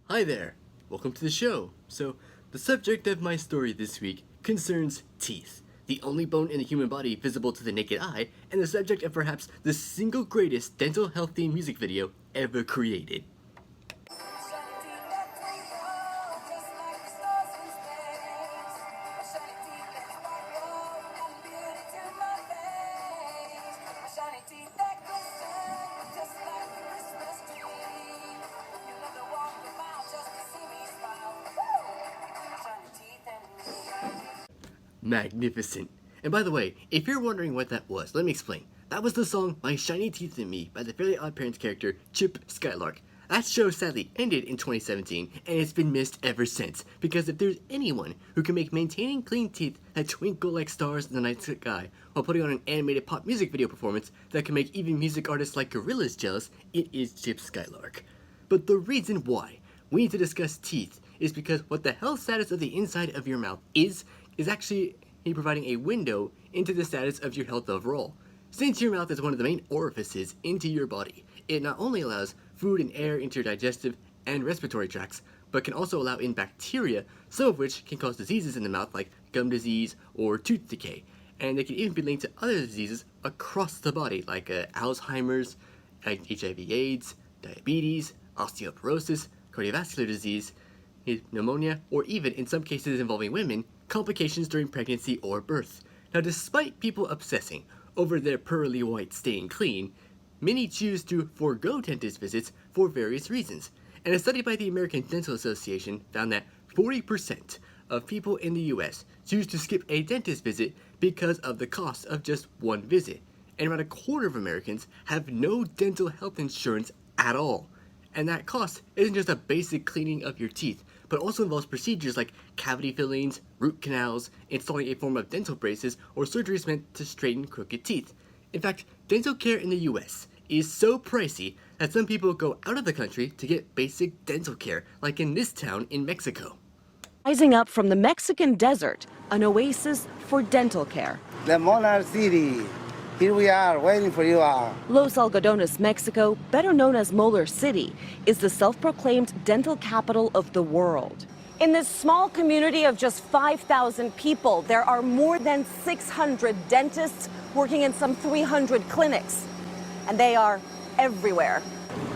Hi there! Welcome to the show. So, the subject of my story this week concerns teeth, the only bone in the human body visible to the naked eye, and the subject of perhaps the single greatest dental health themed music video ever created. Magnificent. And by the way, if you're wondering what that was, let me explain. That was the song My Shiny Teeth and Me by the Fairly Odd Parents character Chip Skylark. That show sadly ended in 2017, and it's been missed ever since, because if there's anyone who can make maintaining clean teeth that twinkle like stars in the night sky while putting on an animated pop music video performance that can make even music artists like Gorillaz jealous, it is Chip Skylark. But the reason why we need to discuss teeth is because what the health status of the inside of your mouth is actually providing a window into the status of your health overall. Since your mouth is one of the main orifices into your body, it not only allows food and air into your digestive and respiratory tracts, but can also allow in bacteria, some of which can cause diseases in the mouth like gum disease or tooth decay. And they can even be linked to other diseases across the body like Alzheimer's, HIV/AIDS, diabetes, osteoporosis, cardiovascular disease, pneumonia, or even, in some cases involving women, complications during pregnancy or birth. Now, despite people obsessing over their pearly white staying clean, many choose to forego dentist visits for various reasons. And a study by the American Dental Association found that 40% of people in the US choose to skip a dentist visit because of the cost of just one visit. And around a quarter of Americans have no dental health insurance at all. And that cost isn't just a basic cleaning of your teeth, but also involves procedures like cavity fillings, root canals, installing a form of dental braces, or surgeries meant to straighten crooked teeth. In fact, dental care in the US is so pricey that some people go out of the country to get basic dental care, like in this town in Mexico. Rising up from the Mexican desert, an oasis for dental care. The Molar City. Here we are, waiting for you all. Los Algodones, Mexico, better known as Molar City, is the self-proclaimed dental capital of the world. In this small community of just 5,000 people, there are more than 600 dentists working in some 300 clinics. And they are everywhere.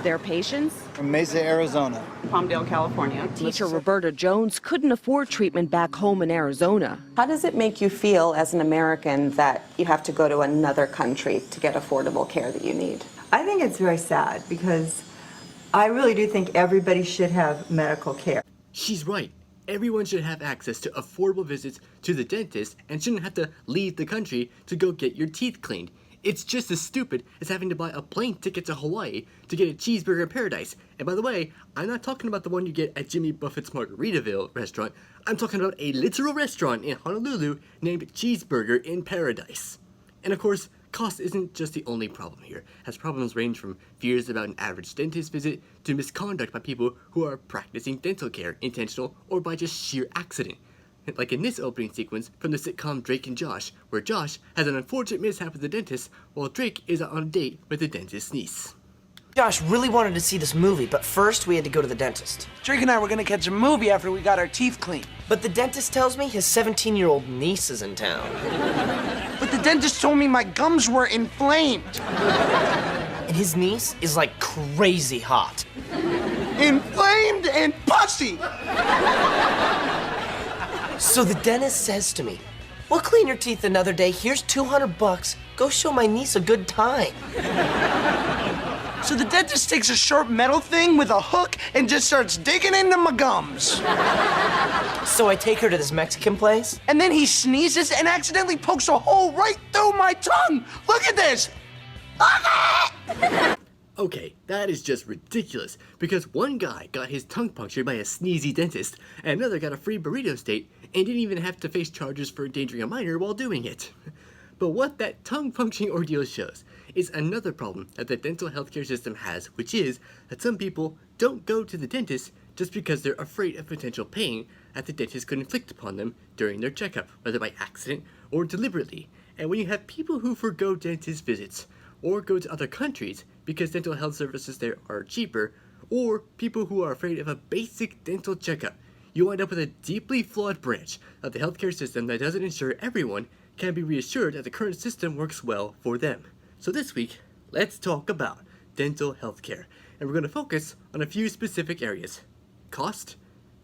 Their patients? From Mesa, Arizona. Palmdale, California. Teacher Roberta Jones couldn't afford treatment back home in Arizona. How does it make you feel as an American that you have to go to another country to get affordable care that you need? I think it's very sad because I really do think everybody should have medical care. She's right. Everyone should have access to affordable visits to the dentist and shouldn't have to leave the country to go get your teeth cleaned. It's just as stupid as having to buy a plane ticket to Hawaii to get a cheeseburger in paradise. And by the way, I'm not talking about the one you get at Jimmy Buffett's Margaritaville restaurant. I'm talking about a literal restaurant in Honolulu named Cheeseburger in Paradise. And of course, cost isn't just the only problem here, as problems range from fears about an average dentist visit to misconduct by people who are practicing dental care, intentional or by just sheer accident. Like in this opening sequence from the sitcom Drake and Josh, where Josh has an unfortunate mishap with the dentist, while Drake is on a date with the dentist's niece. Josh really wanted to see this movie, but first we had to go to the dentist. Drake and I were gonna catch a movie after we got our teeth cleaned. But the dentist tells me his 17-year-old niece is in town. But the dentist told me my gums were inflamed. And his niece is like crazy hot. Inflamed and pussy! So the dentist says to me, "We'll clean your teeth another day. Here's $200. Go show my niece a good time." So the dentist takes a sharp metal thing with a hook and just starts digging into my gums. So I take her to this Mexican place. And then he sneezes and accidentally pokes a hole right through my tongue. Look at this. Okay, that is just ridiculous, because one guy got his tongue punctured by a sneezy dentist, and another got a free burrito state, and didn't even have to face charges for endangering a minor while doing it. But what that tongue puncturing ordeal shows is another problem that the dental healthcare system has, which is that some people don't go to the dentist just because they're afraid of potential pain that the dentist could inflict upon them during their checkup, whether by accident or deliberately. And when you have people who forgo dentist visits, or go to other countries because dental health services there are cheaper, or people who are afraid of a basic dental checkup, you wind up with a deeply flawed branch of the healthcare system that doesn't ensure everyone can be reassured that the current system works well for them. So this week, let's talk about dental healthcare, and we're going to focus on a few specific areas: cost,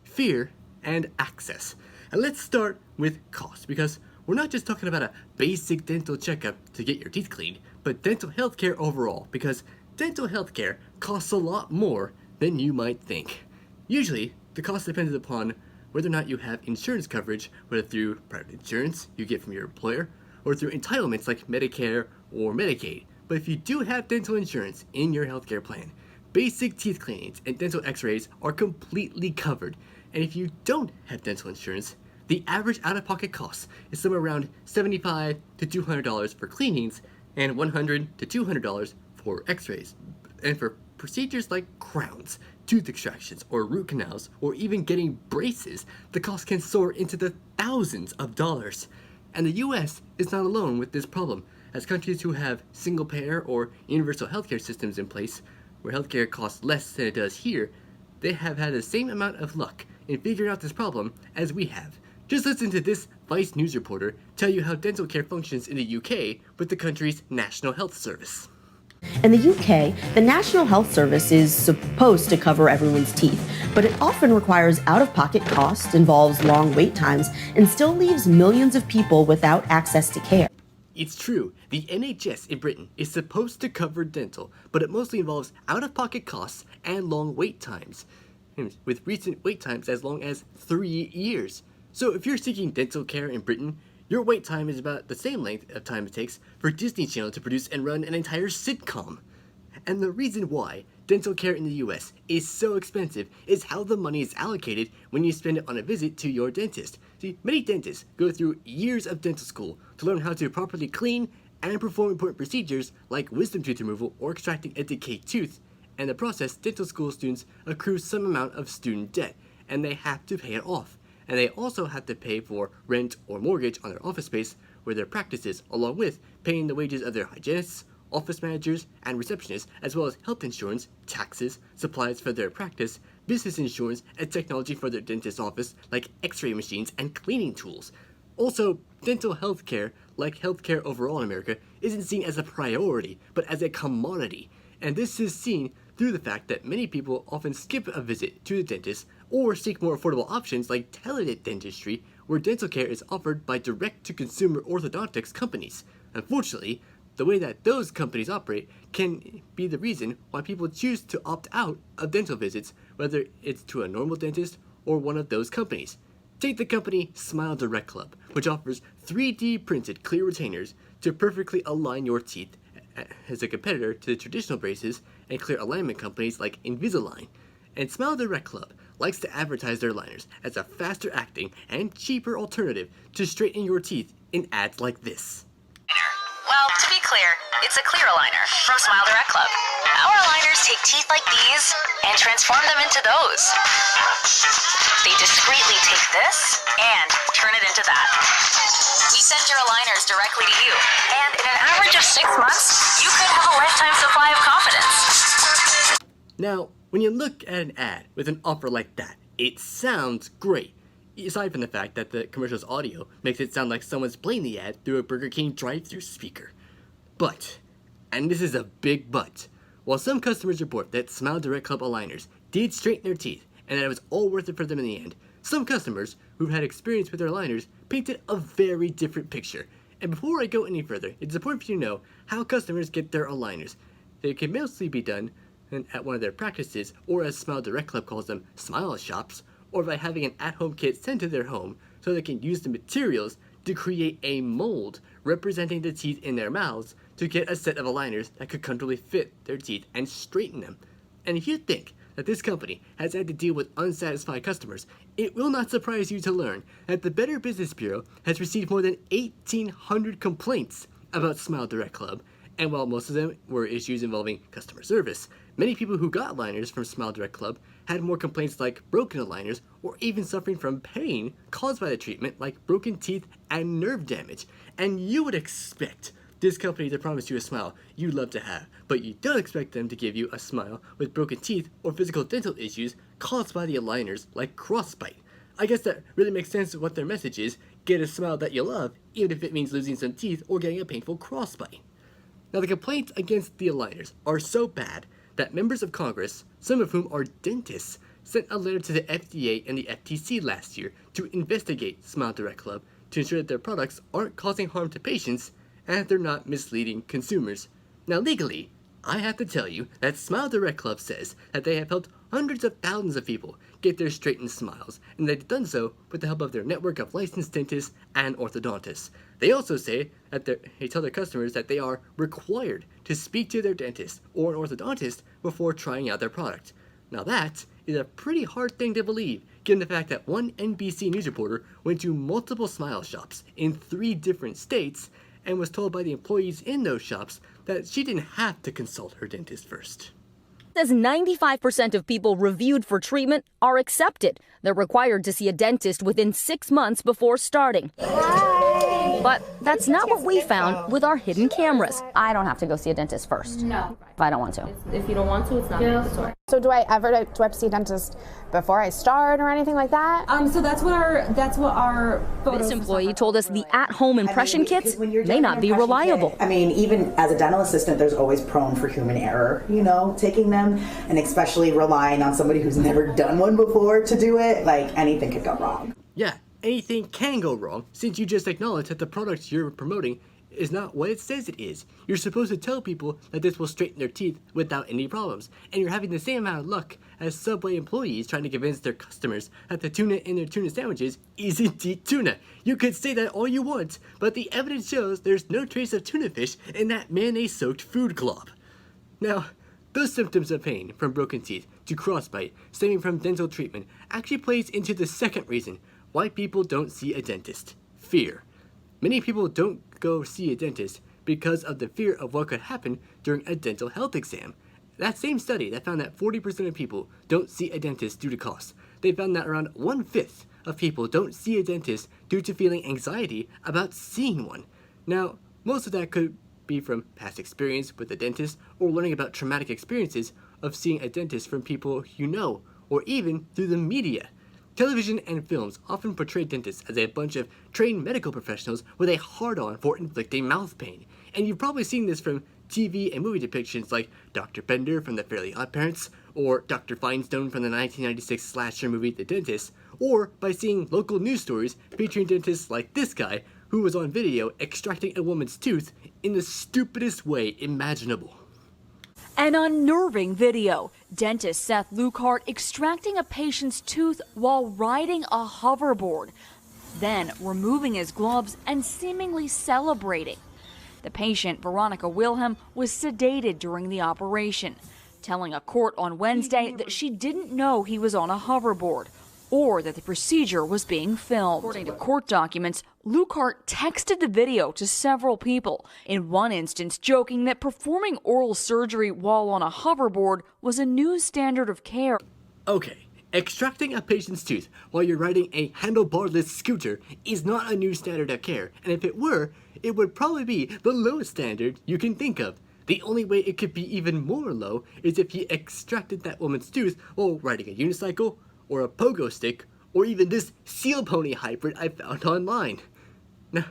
fear, and access. And let's start with cost, because we're not just talking about a basic dental checkup to get your teeth cleaned, but dental healthcare overall, because dental healthcare costs a lot more than you might think. Usually, the cost depends upon whether or not you have insurance coverage, whether through private insurance you get from your employer, or through entitlements like Medicare or Medicaid. But if you do have dental insurance in your healthcare plan, basic teeth cleanings and dental x-rays are completely covered. And if you don't have dental insurance, the average out-of-pocket cost is somewhere around $75 to $200 for cleanings and $100 to $200 for x-rays. And for procedures like crowns, tooth extractions, or root canals, or even getting braces, the cost can soar into the thousands of dollars. And the US is not alone with this problem, as countries who have single-payer or universal healthcare systems in place, where healthcare costs less than it does here, they have had the same amount of luck in figuring out this problem as we have. Just listen to this Vice News reporter tell you how dental care functions in the UK with the country's National Health Service. In the UK, the National Health Service is supposed to cover everyone's teeth, but it often requires out-of-pocket costs, involves long wait times, and still leaves millions of people without access to care. It's true, the NHS in Britain is supposed to cover dental, but it mostly involves out-of-pocket costs and long wait times, with recent wait times as long as 3 years. So if you're seeking dental care in Britain, your wait time is about the same length of time it takes for Disney Channel to produce and run an entire sitcom. And the reason why dental care in the US is so expensive is how the money is allocated when you spend it on a visit to your dentist. See, many dentists go through years of dental school to learn how to properly clean and perform important procedures like wisdom tooth removal or extracting a decayed tooth. And in the process, dental school students accrue some amount of student debt, and they have to pay it off. And they also have to pay for rent or mortgage on their office space where their practice is, along with paying the wages of their hygienists, office managers, and receptionists, as well as health insurance, taxes, supplies for their practice, business insurance, and technology for their dentist office, like x-ray machines and cleaning tools. Also, dental healthcare, like healthcare overall in America, isn't seen as a priority, but as a commodity. And this is seen through the fact that many people often skip a visit to the dentist or seek more affordable options like teledentistry, where dental care is offered by direct-to-consumer orthodontics companies. Unfortunately, the way that those companies operate can be the reason why people choose to opt out of dental visits, whether it's to a normal dentist or one of those companies. Take the company Smile Direct Club, which offers 3D printed clear retainers to perfectly align your teeth as a competitor to the traditional braces and clear alignment companies like Invisalign. And Smile Direct Club likes to advertise their aligners as a faster acting and cheaper alternative to straighten your teeth in ads like this. Well, to be clear, it's a clear aligner from Smile Direct Club. Our aligners take teeth like these and transform them into those. They discreetly take this and turn it into that. We send your aligners directly to you, and in an average of 6 months, you could have a lifetime supply of confidence. Now, when you look at an ad with an offer like that, it sounds great. Aside from the fact that the commercial's audio makes it sound like someone's playing the ad through a Burger King drive-thru speaker. But, and this is a big but, while some customers report that Smile Direct Club aligners did straighten their teeth and that it was all worth it for them in the end, some customers who've had experience with their aligners painted a very different picture. And before I go any further, it's important for you to know how customers get their aligners. They can mostly be done at one of their practices, or as Smile Direct Club calls them, smile shops, or by having an at-home kit sent to their home so they can use the materials to create a mold representing the teeth in their mouths to get a set of aligners that could comfortably fit their teeth and straighten them. And if you think that this company has had to deal with unsatisfied customers, it will not surprise you to learn that the Better Business Bureau has received more than 1,800 complaints about Smile Direct Club, and while most of them were issues involving customer service, many people who got aligners from Smile Direct Club had more complaints like broken aligners or even suffering from pain caused by the treatment like broken teeth and nerve damage. And you would expect this company to promise you a smile you'd love to have, but you don't expect them to give you a smile with broken teeth or physical dental issues caused by the aligners like Crossbite. I guess that really makes sense of what their message is: get a smile that you love, even if it means losing some teeth or getting a painful crossbite. Now, the complaints against the aligners are so bad that members of Congress, some of whom are dentists, sent a letter to the FDA and the FTC last year to investigate Smile Direct Club to ensure that their products aren't causing harm to patients and that they're not misleading consumers. Now, legally, I have to tell you that Smile Direct Club says that they have helped hundreds of thousands of people get their straightened smiles, and they've done so with the help of their network of licensed dentists and orthodontists. They also say that they tell their customers that they are required to speak to their dentist or an orthodontist before trying out their product. Now that is a pretty hard thing to believe, given the fact that one NBC News reporter went to multiple smile shops in 3 different states and was told by the employees in those shops that she didn't have to consult her dentist first. Says 95% of people reviewed for treatment are accepted. They're required to see a dentist within 6 months before starting. But that's not what we found with our hidden cameras. I don't have to go see a dentist first. No. If I don't want to. If you don't want to, it's not mandatory. So do I have to see a dentist before I start or anything like that? So that's what our This employee told us the at-home impression kits may not be reliable. Even as a dental assistant, there's always prone for human error, taking them, and especially relying on somebody who's never done one before to do it, like anything could go wrong. Yeah, anything can go wrong, since you just acknowledge that the product you're promoting is not what it says it is. You're supposed to tell people that this will straighten their teeth without any problems, and you're having the same amount of luck as Subway employees trying to convince their customers that the tuna in their tuna sandwiches is indeed tuna. You could say that all you want, but the evidence shows there's no trace of tuna fish in that mayonnaise-soaked food glob. Now, those symptoms of pain from broken teeth to crossbite stemming from dental treatment actually plays into the second reason why people don't see a dentist: fear. Many people don't go see a dentist because of the fear of what could happen during a dental health exam. That same study that found that 40% of people don't see a dentist due to cost, they found that around 1/5 of people don't see a dentist due to feeling anxiety about seeing one. Now, most of that could be from past experience with a dentist or learning about traumatic experiences of seeing a dentist from people you know, or even through the media. Television and films often portray dentists as a bunch of trained medical professionals with a hard-on for inflicting mouth pain. And you've probably seen this from TV and movie depictions like Dr. Bender from The Fairly OddParents, or Dr. Feinstein from the 1996 slasher movie The Dentist, or by seeing local news stories featuring dentists like this guy who was on video extracting a woman's tooth in the stupidest way imaginable. An unnerving video. Dentist Seth Lukehart extracting a patient's tooth while riding a hoverboard, then removing his gloves and seemingly celebrating. The patient, Veronica Wilhelm, was sedated during the operation, telling a court on Wednesday that she didn't know he was on a hoverboard or that the procedure was being filmed. According to court documents, Lukehart texted the video to several people, in one instance joking that performing oral surgery while on a hoverboard was a new standard of care. Okay, extracting a patient's tooth while you're riding a handlebarless scooter is not a new standard of care, and if it were, it would probably be the lowest standard you can think of. The only way it could be even more low is if he extracted that woman's tooth while riding a unicycle, or a pogo stick, or even this seal pony hybrid I found online. Now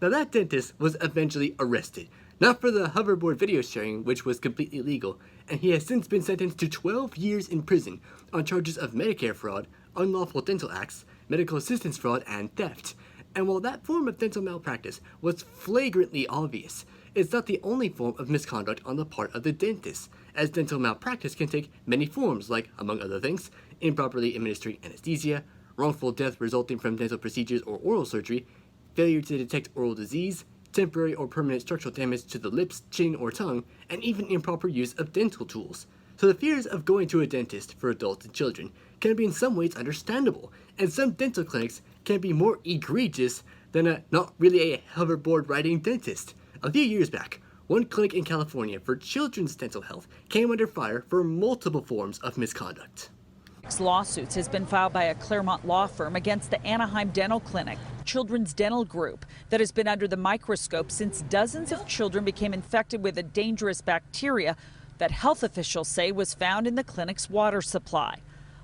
that dentist was eventually arrested, not for the hoverboard video sharing, which was completely legal, and he has since been sentenced to 12 years in prison on charges of Medicare fraud, unlawful dental acts, medical assistance fraud, and theft. And while that form of dental malpractice was flagrantly obvious, it's not the only form of misconduct on the part of the dentist, as dental malpractice can take many forms like, among other things, improperly administering anesthesia, wrongful death resulting from dental procedures or oral surgery, failure to detect oral disease, temporary or permanent structural damage to the lips, chin, or tongue, and even improper use of dental tools. So the fears of going to a dentist for adults and children can be in some ways understandable, and some dental clinics can be more egregious than a not really a hoverboard riding dentist. A few years back, one clinic in California for children's dental health came under fire for multiple forms of misconduct. Lawsuits has been filed by a Claremont law firm against the Anaheim Dental Clinic, children's dental group that has been under the microscope since dozens of children became infected with a dangerous bacteria that health officials say was found in the clinic's water supply.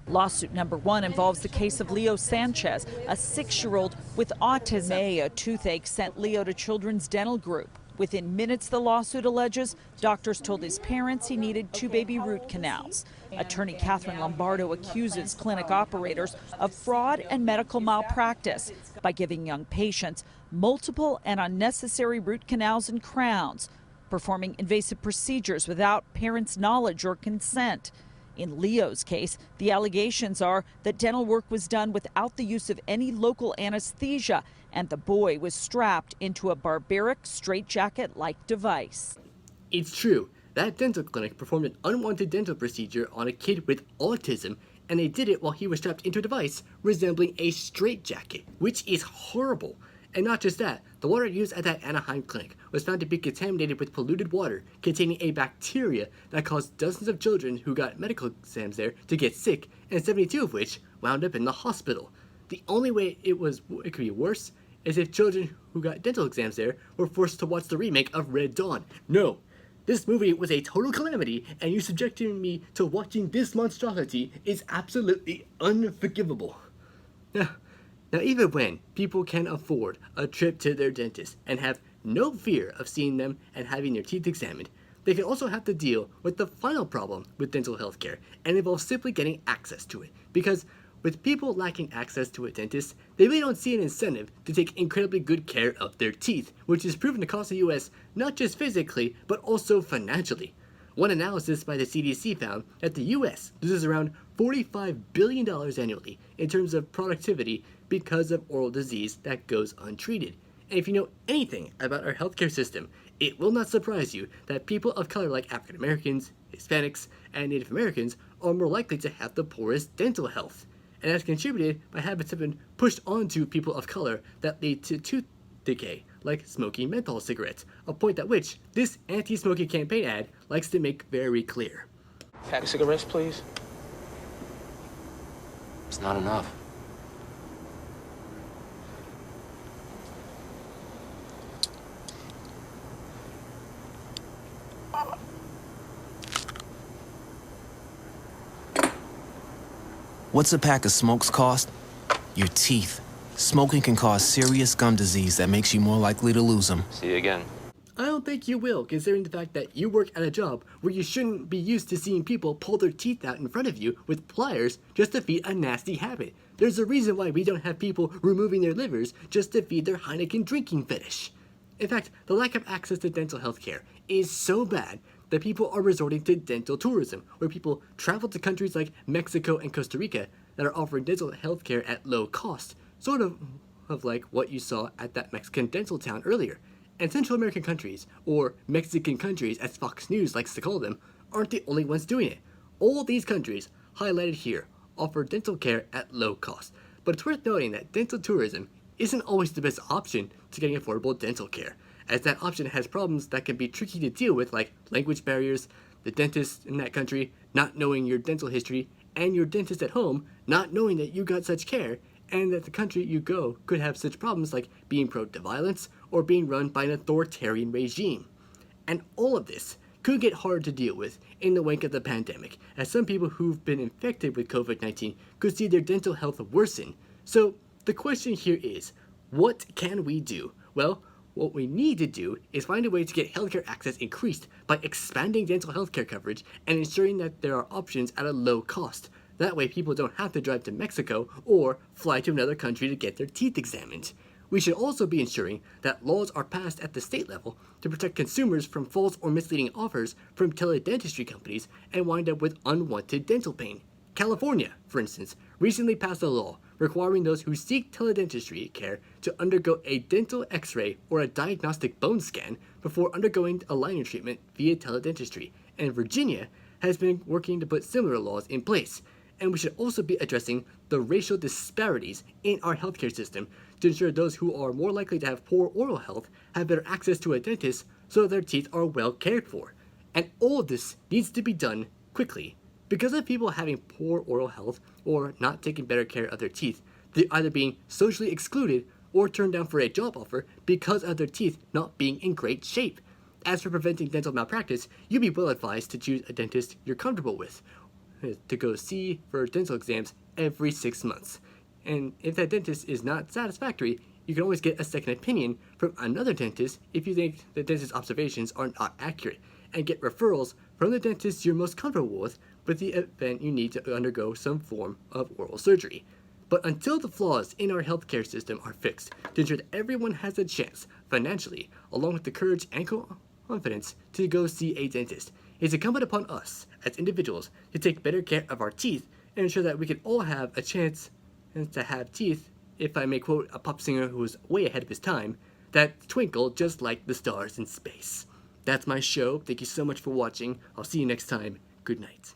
Lawsuit number 1 involves the case of Leo Sanchez, a 6-year-old with autism. A toothache sent Leo to children's dental group. Within minutes, the lawsuit alleges, doctors told his parents he needed 2 baby root canals. Attorney Catherine Lombardo accuses clinic operators of fraud and medical malpractice by giving young patients multiple and unnecessary root canals and crowns, performing invasive procedures without parents' knowledge or consent. In Leo's case, the allegations are that dental work was done without the use of any local anesthesia, and the boy was strapped into a barbaric straitjacket-like device. It's true. That dental clinic performed an unwanted dental procedure on a kid with autism, and they did it while he was strapped into a device resembling a straitjacket, which is horrible. And not just that, the water used at that Anaheim clinic was found to be contaminated with polluted water containing a bacteria that caused dozens of children who got medical exams there to get sick, and 72 of which wound up in the hospital. The only way it could be worse is if children who got dental exams there were forced to watch the remake of Red Dawn. No, this movie was a total calamity, and you subjecting me to watching this monstrosity is absolutely unforgivable. Now, even when people can afford a trip to their dentist and have no fear of seeing them and having their teeth examined, they can also have to deal with the final problem with dental health care, and involves simply getting access to it. Because with people lacking access to a dentist, they really don't see an incentive to take incredibly good care of their teeth, which is proven to cost the US not just physically, but also financially. One analysis by the CDC found that the US loses around $45 billion annually in terms of productivity because of oral disease that goes untreated. And if you know anything about our healthcare system, it will not surprise you that people of color like African Americans, Hispanics, and Native Americans are more likely to have the poorest dental health. And that's contributed by habits that have been pushed onto people of color that lead to tooth decay, like smoking menthol cigarettes, a point at which this anti-smoking campaign ad likes to make very clear. Pack of cigarettes, please. It's not enough. What's a pack of smokes cost? Your teeth. Smoking can cause serious gum disease that makes you more likely to lose them. See you again. I don't think you will, considering the fact that you work at a job where you shouldn't be used to seeing people pull their teeth out in front of you with pliers just to feed a nasty habit. There's a reason why we don't have people removing their livers just to feed their Heineken drinking fetish. In fact, the lack of access to dental health care is so bad that people are resorting to dental tourism, where people travel to countries like Mexico and Costa Rica that are offering dental health care at low cost, sort of like what you saw at that Mexican dental town earlier. And Central American countries, or Mexican countries as Fox News likes to call them, aren't the only ones doing it. All these countries, highlighted here, offer dental care at low cost. But it's worth noting that dental tourism isn't always the best option to getting affordable dental care, as that option has problems that can be tricky to deal with, like language barriers, the dentist in that country not knowing your dental history, and your dentist at home not knowing that you got such care, and that the country you go could have such problems like being prone to violence or being run by an authoritarian regime. And all of this could get hard to deal with in the wake of the pandemic, as some people who've been infected with COVID-19 could see their dental health worsen. So the question here is, what can we do? Well, what we need to do is find a way to get healthcare access increased by expanding dental healthcare coverage and ensuring that there are options at a low cost. That way people don't have to drive to Mexico or fly to another country to get their teeth examined. We should also be ensuring that laws are passed at the state level to protect consumers from false or misleading offers from teledentistry companies and wind up with unwanted dental pain. California, for instance, recently passed a law requiring those who seek teledentistry care to undergo a dental x-ray or a diagnostic bone scan before undergoing aligner treatment via teledentistry, and Virginia has been working to put similar laws in place. And we should also be addressing the racial disparities in our healthcare system to ensure those who are more likely to have poor oral health have better access to a dentist so their teeth are well cared for. And all of this needs to be done quickly, Because of people having poor oral health or not taking better care of their teeth, they're either being socially excluded or turned down for a job offer because of their teeth not being in great shape. As for preventing dental malpractice, you'd be well advised to choose a dentist you're comfortable with, to go see for dental exams every 6 months. And if that dentist is not satisfactory, you can always get a second opinion from another dentist if you think the dentist's observations are not accurate, and get referrals from the dentist you're most comfortable with the event you need to undergo some form of oral surgery. But until the flaws in our healthcare system are fixed, to ensure that everyone has a chance, financially, along with the courage and confidence to go see a dentist, it's incumbent upon us, as individuals, to take better care of our teeth and ensure that we can all have a chance to have teeth, if I may quote a pop singer who was way ahead of his time, that twinkle just like the stars in space. That's my show. Thank you so much for watching. I'll see you next time. Good night.